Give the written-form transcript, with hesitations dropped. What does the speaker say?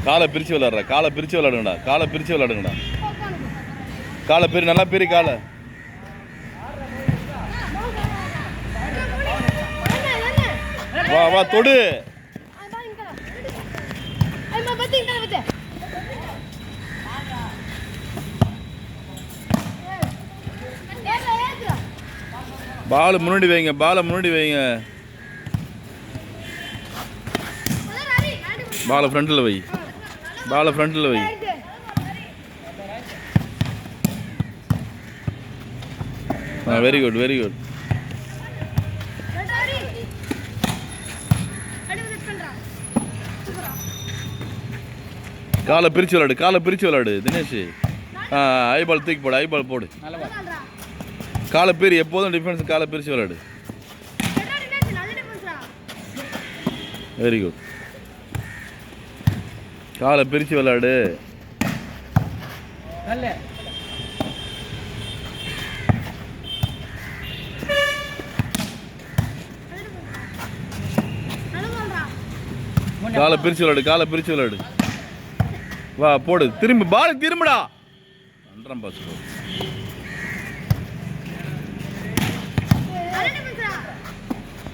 காலை பிரிச்சு விளையாடுற, காலை பிரிச்சு விளையாடுங்கடா, காலை பிரிச்சு விளையாடுங்கடா. காலை பிரி, நல்லா பிரி காலை. வா வா தொடு. பால் முன்னாடி வைங்க, பாலை முன்னாடி வைங்க. பாலை ஃப்ரண்டில் வை, பாலை ஃப்ரண்டில் வை. Very good, very good. காலை பிரிச்சு விளாடு, காலை பிரிச்சு விளாடு தினேஷ். ஐபால் தூக்கி போடு, ஐபால் போடு. காலை பிரி, எப்போதும் டிஃபென்ஸ் காலை பிரிச்சு விளாடு. Very good. காலை பிரிச்சு விளாடு. காலை பிரிச்சு விளாடு, காலை பிரிச்சு விளாடு. வா போடு, திரும்பி பால் திரும்புடா. நன்றாம் பாஸ்.